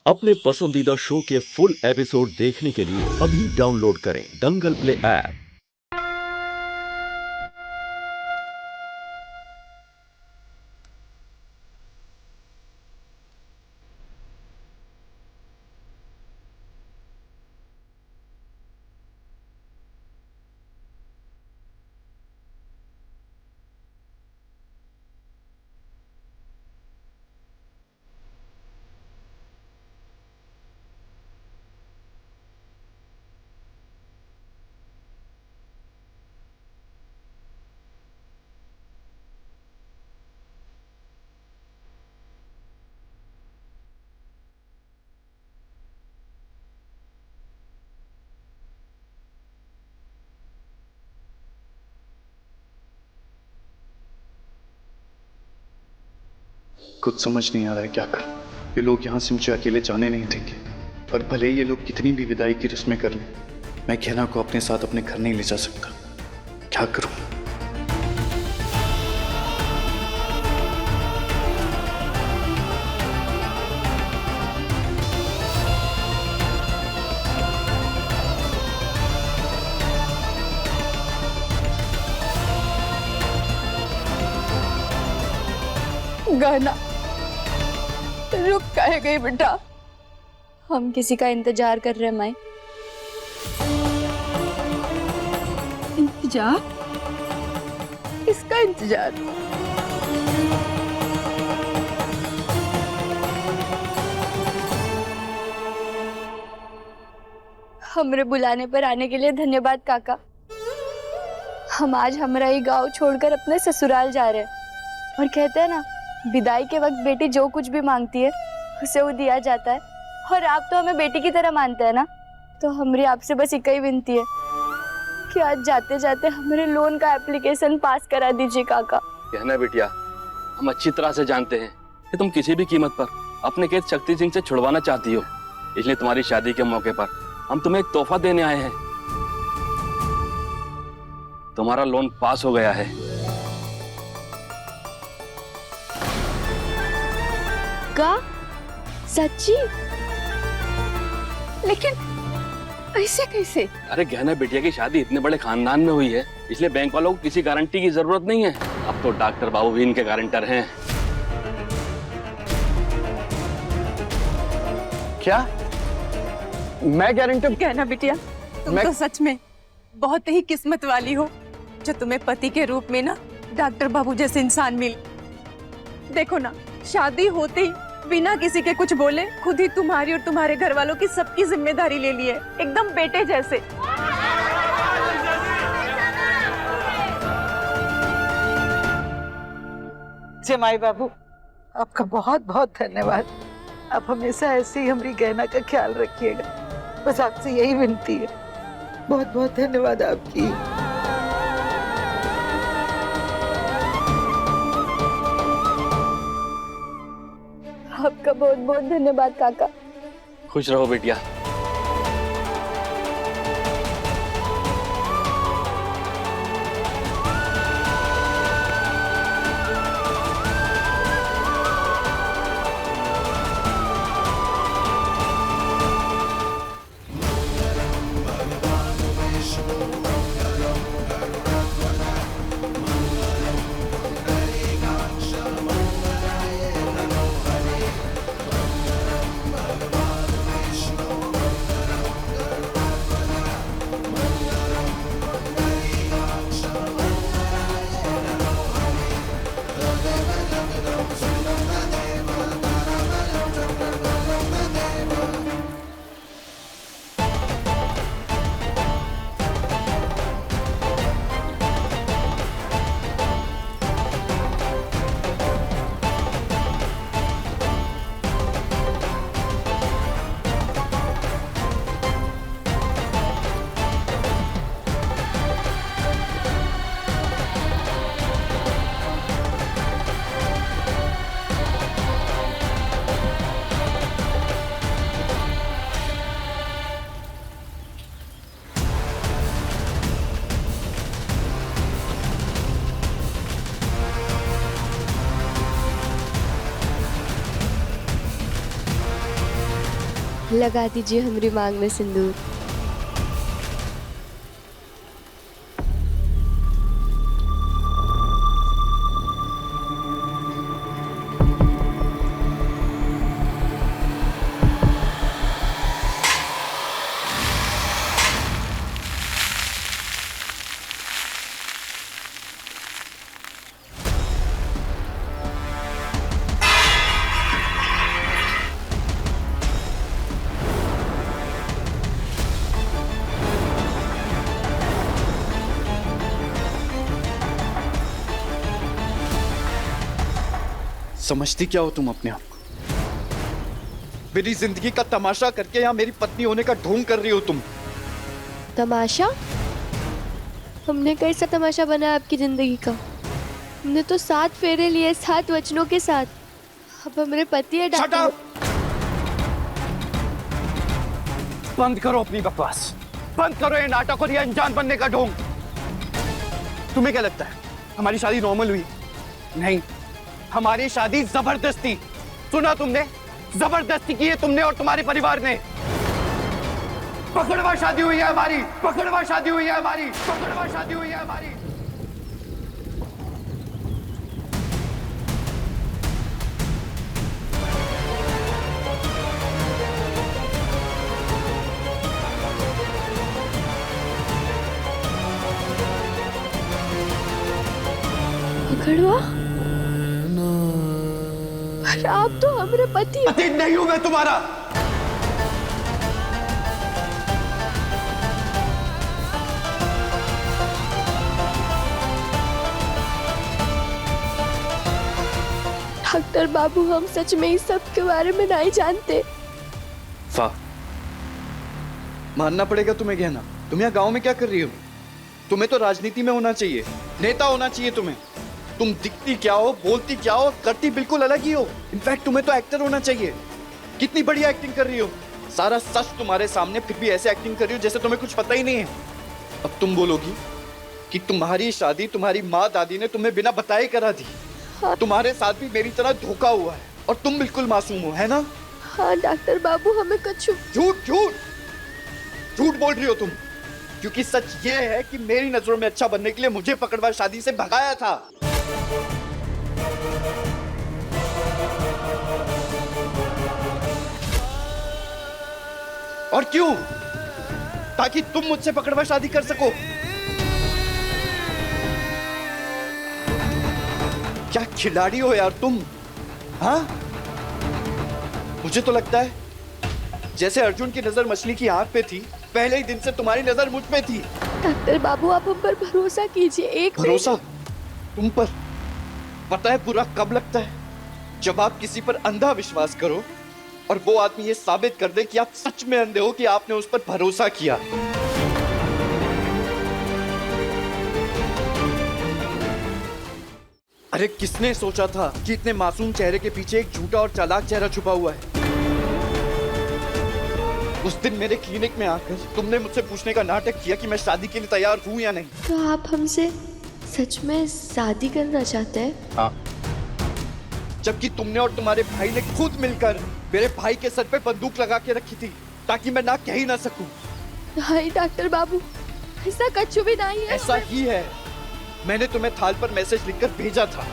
अपने पसंदीदा शो के फुल एपिसोड देखने के लिए अभी डाउनलोड करें दंगल प्ले ऐप। कुछ समझ नहीं आ रहा है क्या करूं। ये लोग यहाँ से मुझे अकेले जाने नहीं देंगे, और भले ही ये लोग कितनी भी विदाई की रस्में कर लें, मैं गहना को अपने साथ अपने घर नहीं ले जा सकता। क्या करूं? गाना रुक काहे गई बेटा? हम किसी का इंतजार कर रहे हैं माई। इंतजार? किसका इंतजार? हमरे बुलाने पर आने के लिए धन्यवाद काका। हम आज हमारा ही गांव छोड़कर अपने ससुराल जा रहे हैं, और कहते हैं ना, विदाई के वक्त बेटी जो कुछ भी मांगती है उसे वो दिया जाता है। और आप तो हमें बेटी की तरह मानते हैं ना, तो हमारी आपसे बस एक ही विनती है कि आज जाते जाते हमारे लोन का एप्लीकेशन पास करा दीजिए काका। कहना बिटिया, हम अच्छी तरह से जानते हैं कि तुम किसी भी कीमत पर अपने कैद शक्ति सिंह से छुड़वाना चाहती हो, इसलिए तुम्हारी शादी के मौके पर हम तुम्हें एक तोहफा देने आए हैं। तुम्हारा लोन पास हो गया है। का? सच्ची? लेकिन ऐसे कैसे? अरे गहना बिटिया की शादी इतने बड़े खानदान में हुई है, इसलिए बैंक वालों को किसी गारंटी की जरूरत नहीं है। अब तो डॉक्टर बाबू भी इनके गारंटर हैं। क्या? मैं गारंटर? कहना बिटिया, तुम तो सच में बहुत ही किस्मत वाली हो जो तुम्हें पति के रूप में ना डॉक्टर बाबू जैसे इंसान मिल। देखो ना, शादी होते ही बिना किसी के कुछ बोले खुद ही तुम्हारी और तुम्हारे घर वालों की सबकी जिम्मेदारी ले ली है, एकदम बेटे जैसे। जमाई बाबू, आपका बहुत बहुत धन्यवाद। आप हमेशा ऐसे ही हमारी गहना का ख्याल रखिएगा, बस आपसे यही विनती है। बहुत बहुत धन्यवाद आपकी। आपका बहुत बहुत धन्यवाद काका। खुश रहो बिटिया। लगा दीजिए हमारी मांग में सिंदूर। समझती क्या हो तुम अपने आप को? मेरी जिंदगी का तमाशा करके यहाँ मेरी पत्नी होने का ढोंग कर रही हो तुम। तमाशा? हमने कैसा तमाशा बनाया आपकी जिंदगी का? हमने तो 7 फेरे लिए 7 वचनों के साथ। अब हमारे पति है Shut डॉक्टर। up! बंद करो अपनी बकवास, बंद करो ये नाटक और ये अनजान बनने का ढोंग। तुम्हें क्या लगता है हमारी शादी नॉर्मल हुई? नहीं, हमारी शादी जबरदस्ती, सुना तुमने, जबरदस्ती की है तुमने और तुम्हारे परिवार ने। पकड़वा शादी हुई है हमारी, पकड़वा शादी हुई है हमारी, पकड़वा शादी हुई है हमारी। पकड़वा? पर आप तो हमारे पति हो। पति नहीं हूं मैं तुम्हारा। डॉक्टर बाबू, हम सच में इस सब के बारे में नहीं जानते। वाह, मानना पड़ेगा तुम्हें गहना। तुम यहाँ गांव में क्या कर रही हो? तुम्हें तो राजनीति में होना चाहिए, नेता होना चाहिए तुम्हें। तुम दिखती क्या हो, बोलती क्या हो, करती बिल्कुल अलग ही हो। इनफैक्ट तुम्हें तो एक्टर होना चाहिए। कितनी बढ़िया एक्टिंग कर रही हो, सारा सच तुम्हारे सामने, फिर भी ऐसे एक्टिंग कर रही हो जैसे तुम्हें कुछ पता ही नहीं है। अब तुम बोलोगी कि तुम्हारी शादी तुम्हारी माँ दादी ने तुम्हें बिना बताए करा दी। तुम्हारे साथ भी मेरी तरह धोखा हुआ है और तुम बिल्कुल मासूम हो, है ना? हाँ डॉक्टर बाबू, हमें कुछ झूठ झूठ झूठ बोल रही हो तुम, क्योंकि सच ये है कि मेरी नजरों में अच्छा बनने के लिए मुझे पकड़वा शादी से भगाया था। और क्यों? ताकि तुम मुझसे पकड़वा शादी कर सको। क्या खिलाड़ी हो यार तुम, हाँ? मुझे तो लगता है जैसे अर्जुन की नजर मछली की आंख पे थी, पहले ही दिन से तुम्हारी नजर मुझ पे थी। डॉक्टर बाबू, आप हम पर भरोसा कीजिए। एक भरोसा तुम पर? पता है बुरा कब लगता है? जब आप किसी पर अंधा विश्वास करो और वो आदमी ये साबित कर दे कि आप सच में अंधे हो, कि आपने उस पर भरोसा किया। अरे किसने सोचा था कि इतने मासूम चेहरे के पीछे एक झूठा और चालाक चेहरा छुपा हुआ है? उस दिन मेरे क्लिनिक में आकर तुमने मुझसे पूछने का नाटक किया कि मैं शादी के लिए तैयार हूं या नहीं। तो आप हमसे सच में शादी करना चाहते हैं? हाँ, जबकि तुमने और तुम्हारे भाई ने खुद मिलकर मेरे भाई के सर पे बंदूक लगा के रखी थी ताकि मैं ना कह ही ना सकूं। नहीं डॉक्टर बाबू, ऐसा कच्चू भी नहीं है। ऐसा ही है। मैंने तुम्हें थाल पर मैसेज लिखकर भेजा था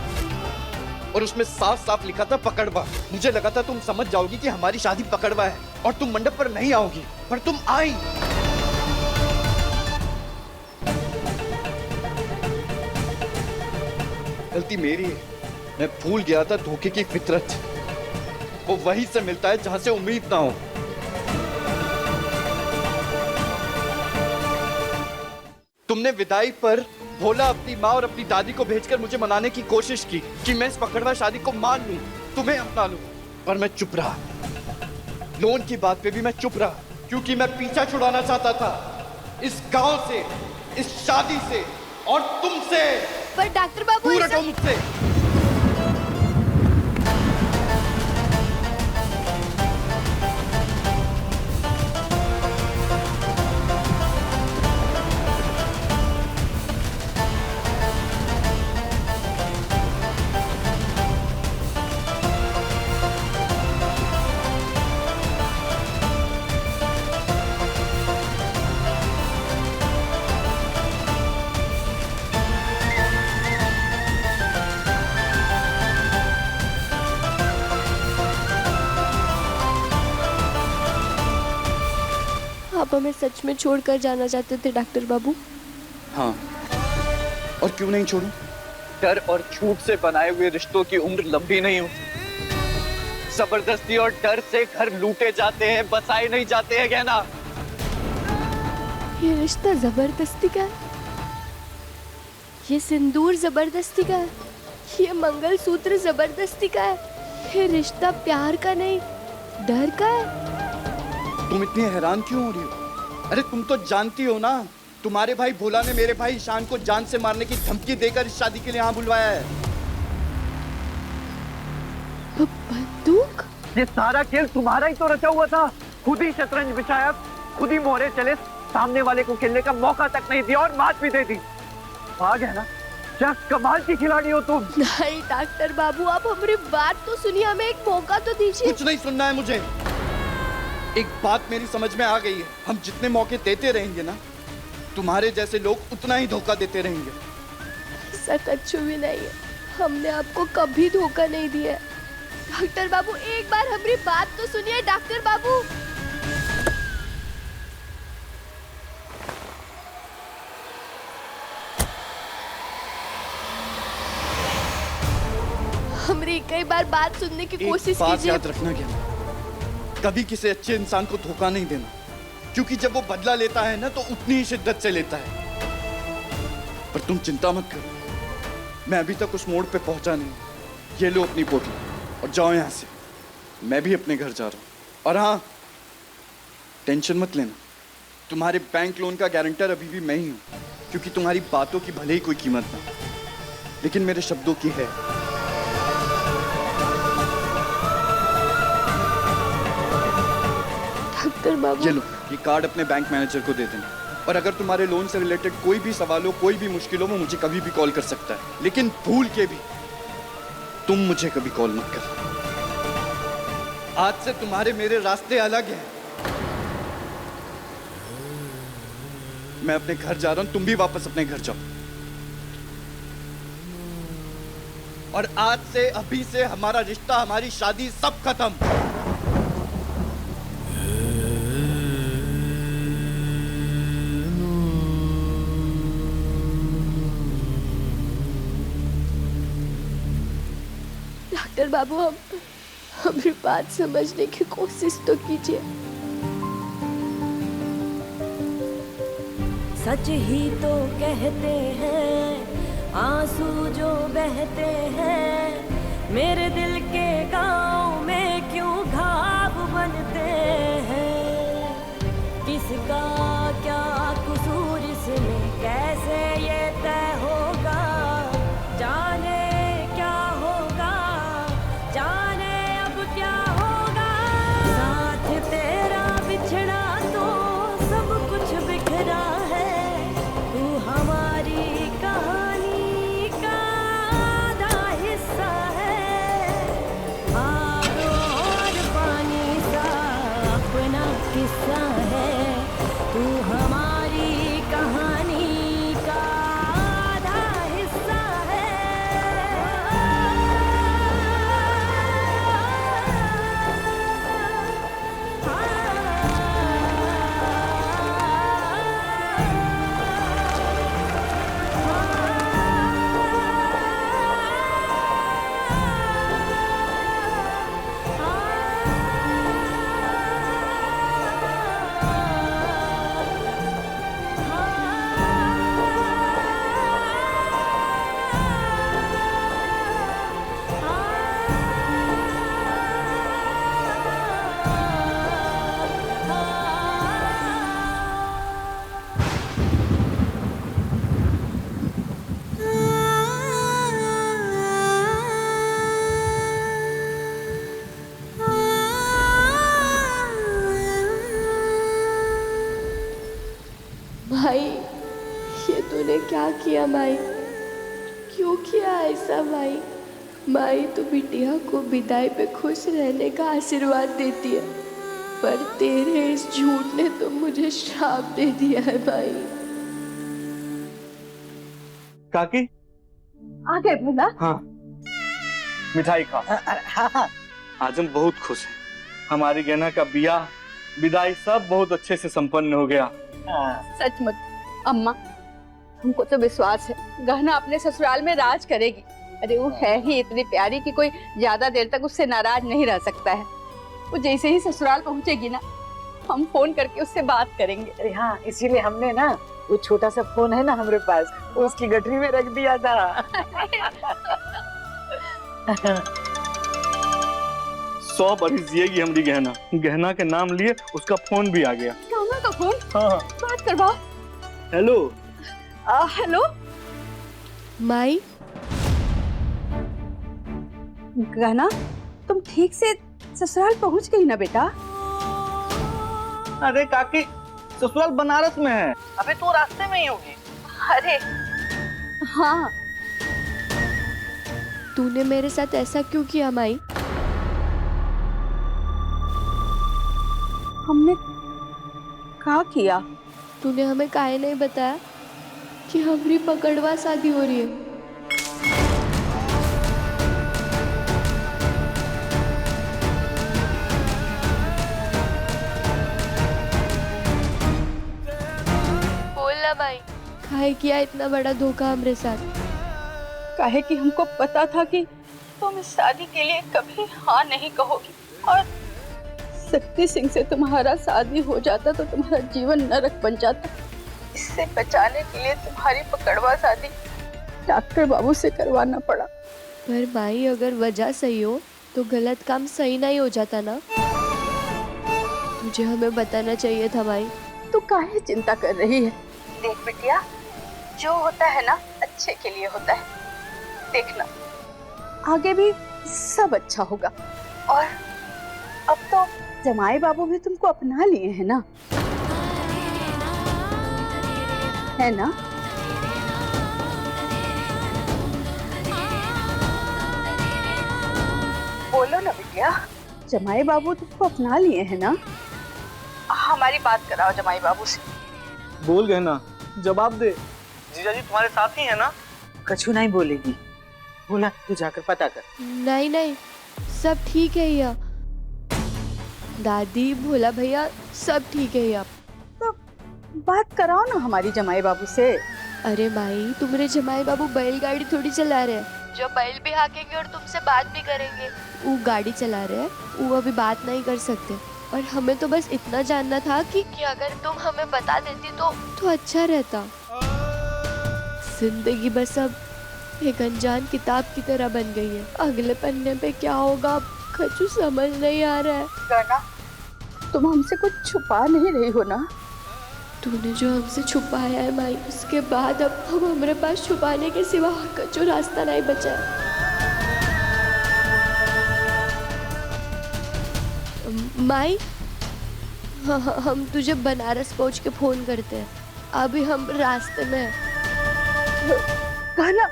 और उसमें साफ साफ लिखा था पकड़वा। मुझे लगा था तुम समझ जाओगी कि हमारी शादी पकड़वा है और तुम मंडप पर नहीं आओगी, पर तुम आई। गलती मेरी है, मैं भूल गया था धोखे की फितरत। वो वहीं से मिलता है जहां से उम्मीद ना हो। तुमने विदाई पर भोला अपनी माँ और अपनी दादी को भेजकर मुझे मनाने की कोशिश की कि मैं इस पकड़वा शादी को मान लूं, तुम्हें अपना लूं, पर मैं चुप रहा। लोन की बात पे भी मैं चुप रहा, क्योंकि मैं पीछा छुड़ाना चाहता था इस गांव से, इस शादी से और तुमसे। पर डॉक्टर बाबू, दूर हटो मुझसे। आप हमें सच में छोड़कर जाना चाहते थे डॉक्टर बाबू? हाँ, और क्यों नहीं छोड़ूं? डर और झूठ से बनाए हुए रिश्तों की उम्र लंबी नहीं होती। जबरदस्ती और डर से घर लूटे जाते हैं, बसाए नहीं जाते हैं गहना। ये रिश्ता जबरदस्ती का है, ये सिंदूर जबरदस्ती का है, ये मंगलसूत्र जबरदस्ती का है। ये रिश्ता प्यार का नहीं, डर का है। तुम इतनी हैरान क्यों हो रही हो? अरे तुम तो जानती हो ना, तुम्हारे भाई भोला ने मेरे भाई ईशान को जान से मारने की धमकी देकर इस शादी के लिए यहाँ बुलवाया है। बंदूक? ये सारा खेल तुम्हारा ही तो रचा हुआ था। खुद ही शतरंज बिछाया, खुद ही मोहरे चले, सामने वाले को खेलने का मौका तक नहीं दिया और मात भी दे दी। भाग है ना, क्या कमाल की खिलाड़ी हो तुम। नहीं डॉक्टर बाबू, आप हमारी बात तो सुनिए, हमें एक मौका तो दीजिए। कुछ नहीं सुनना है मुझे। एक बात मेरी समझ में आ गई है, हम जितने मौके देते रहेंगे ना, तुम्हारे जैसे लोग उतना ही धोखा देते रहेंगे। ऐसा कच्छु भी नहीं है, हमने आपको कभी धोखा नहीं दिया। डॉक्टर बाबू एक बार हमारी बात तो सुनिए। डॉक्टर बाबू, हमारी कई बार बात सुनने की कोशिश बात कीजिए। याद रखना क्या, कभी किसी अच्छे इंसान को धोखा नहीं देना, क्योंकि जब वो बदला लेता है ना तो उतनी ही शिद्दत से लेता है। पर तुम चिंता मत करो, मैं अभी तक उस मोड़ पे पहुंचा नहीं। ये लो अपनी पोटली और जाओ यहाँ से, मैं भी अपने घर जा रहा हूँ। और हाँ, टेंशन मत लेना, तुम्हारे बैंक लोन का गारंटर अभी भी मैं ही हूँ, क्योंकि तुम्हारी बातों की भले ही कोई कीमत ना, लेकिन मेरे शब्दों की है। डॉक्टर बाबू, ये लो, ये कार्ड अपने बैंक मैनेजर को दे देना, और अगर तुम्हारे लोन से रिलेटेड कोई भी सवाल हो, कोई भी मुश्किल हो, वो मुझे कभी भी कॉल कर सकता है। लेकिन भूल के भी तुम मुझे कभी कॉल मत कर। आज से तुम्हारे मेरे रास्ते अलग हैं। मैं अपने घर जा रहा हूं, तुम भी वापस अपने घर जाओ। और आज से, अभी से हमारा रिश्ता, हमारी शादी सब खत्म। डॉक्टर बाबू, हम हमारी बात समझने की कोशिश तो कीजिए। सच ही तो कहते हैं आंसू जो बहते हैं, मेरे दिल के गाँव में क्यों घाव बनते हैं। किसका क्या कसूर इसमें कैसे ये तय होगा, जाने क्या होगा, जाने अब क्या होगा। साथ तेरा बिछड़ा तो सब कुछ बिखरा है, तू हमारी कहानी का आधा हिस्सा है। आग और पानी सा अपना किस्सा है, तू हमारी कहानी का आधा हिस्सा है। भाई, ये तूने क्या किया भाई? क्यों किया ऐसा भाई? माई तो बिटिया को विदाई पे खुश रहने का आशीर्वाद देती है, पर तेरे इस झूठ ने तो मुझे श्राप दे दिया है भाई। काकी, आ गए भोला? हाँ, मिठाई खा। हाँ हाँ, आज हम बहुत खुश हैं। हमारी गहना का बियाह विदाई सब बहुत अच्छे से संपन्न हो गया। सचमुच अम्मा, हमको तो विश्वास है गहना अपने ससुराल में राज करेगी। अरे वो है ही इतनी प्यारी कि कोई ज्यादा देर तक उससे नाराज नहीं रह सकता है। वो जैसे ही ससुराल पहुंचेगी ना, हम फोन करके उससे बात करेंगे। अरे हाँ, इसीलिए हमने ना वो छोटा सा फोन है ना हमारे पास, वो उसकी गठरी में रख दिया था। 100 बरस जिएगी हमारी गहना। गहना के नाम लिए उसका फोन भी आ गया। गहना का फोन? हाँ। बात करवाओ। हेलो। हेलो माई, गहना, तुम ठीक से ससुराल पहुंच गई ना बेटा? अरे काकी, ससुराल बनारस में है, अबे तो रास्ते में ही होगी। अरे हाँ। तूने मेरे साथ ऐसा क्यों किया माई? हमने क्या किया? तूने हमें काहे नहीं बताया कि हमारी पकड़वा शादी हो रही है? बोलना भाई, काहे किया इतना बड़ा धोखा हमरे साथ? काहे कि हमको पता था कि तुम इस शादी के लिए कभी हाँ नहीं कहोगी, और शक्ति सिंह से तुम्हारा शादी हो जाता तो तुम्हारा जीवन नरक बन जाता। इससे बचाने के लिए तुम्हारी पकड़वा शादी डॉक्टर बाबू से करवाना पड़ा। पर माई, अगर वजह सही हो तो गलत काम सही नहीं हो जाता ना? तुझे हमें बताना चाहिए था माई। तू काहे चिंता कर रही है? देख बिटिया, जो होता है ना अच्छे के लिए होता है। देखना, आगे भी सब अच्छा होगा। और अब तो जमाई बाबू भी तुमको अपना लिए हैं ना, है ना? बोलो ना बिटिया, जमाई बाबू तुमको अपना लिए हैं ना? हमारी बात कराओ जमाई बाबू से। बोल गहना, जवाब दे। जीजा जी तुम्हारे साथ ही है ना? कछु नहीं बोलेगी, बोला तू जाकर पता कर। नहीं नहीं, सब ठीक है या दादी, भोला भैया, सब ठीक है या। तो बात कराओ ना हमारी जमाई बाबू से। अरे माई, तुम्हारे जमाई बाबू बैलगाड़ी थोड़ी चला रहे हैं जो बैल भी हाकेंगे और तुमसे बात भी करेंगे। वो गाड़ी चला रहे हैं, वो अभी बात नहीं कर सकते। और हमें तो बस इतना जानना था कि अगर तुम हमें बता देती तो अच्छा रहता। जिंदगी बस अब एक अनजान किताब की तरह बन गई है। अगले पन्ने पे क्या होगा कुछ समझ नहीं आ रहा है। गहना, तुम हमसे कुछ छुपा नहीं रही हो ना? तूने जो हमसे छुपाया है माई, उसके बाद अब हमारे पास छुपाने के सिवा कुछ रास्ता नहीं बचा है। माई, हम तुझे बनारस पहुंच के फोन करते हैं, अभी हम रास्ते में हैं। गहना,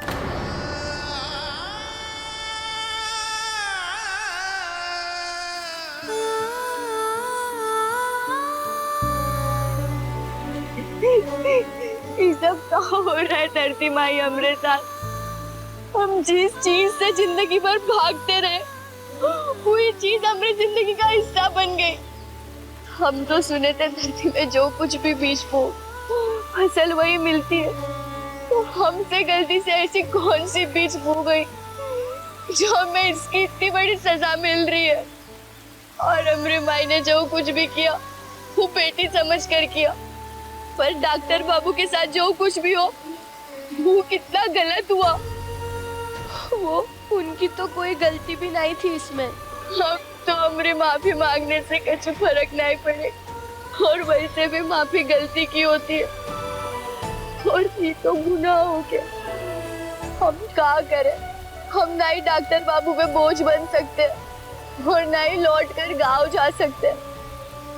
ये सब क्या हो रहा है धरती माई हमरे साथ? हम जिस चीज से जिंदगी भर भागते रहे, वही चीज हमारी जिंदगी का हिस्सा बन गई। हम तो सुने थे धरती में जो कुछ भी बीज बो फसल वही मिलती है। तो हमसे गलती से ऐसी कौन सी बीज बो गई जो हमें इसकी इतनी बड़ी सजा मिल रही है? और हमारी माई ने जो कुछ भी किया वो बेटी समझ कर किया, पर डॉक्टर बाबू के साथ जो कुछ भी हो वो कितना गलत हुआ। वो उनकी तो कोई गलती भी नहीं थी इसमें। अब तो हमारी माफी मांगने से कुछ फर्क नहीं पड़े, और वैसे भी माफी गलती की होती है और ये तो गुनाह हो गया। हम क्या करें? हम ना ही डॉक्टर बाबू पे बोझ बन सकते और ना ही लौट कर गाँव जा सकते,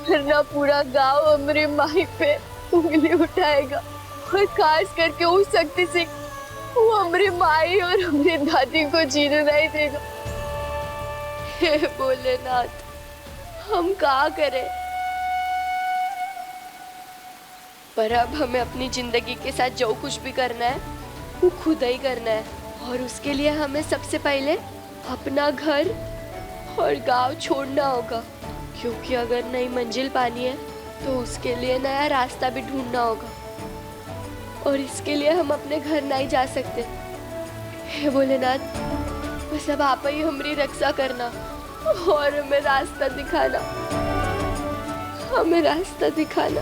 फिर ना पूरा गाँव हमारी माई पे उंगली उठाएगा। और खास करके उस शक्ति सिंह, वो हमारी माई और हमारी दादी को जीने नहीं देगा। हे भोलेनाथ, हम क्या करें? पर अब हमें अपनी जिंदगी के साथ जो कुछ भी करना है वो खुद ही करना है, और उसके लिए हमें सबसे पहले अपना घर और गांव छोड़ना होगा, क्योंकि अगर नई मंजिल पानी है तो उसके लिए नया रास्ता भी ढूंढना होगा, और इसके लिए हम अपने घर नहीं जा सकते। हे भोलेनाथ, बस अब आप ही हमारी रक्षा करना और हमें रास्ता दिखाना, हमें रास्ता दिखाना।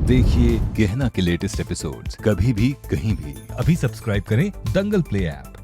देखिए गहना के लेटेस्ट एपिसोड्स कभी भी कहीं भी। अभी सब्सक्राइब करें दंगल प्ले ऐप।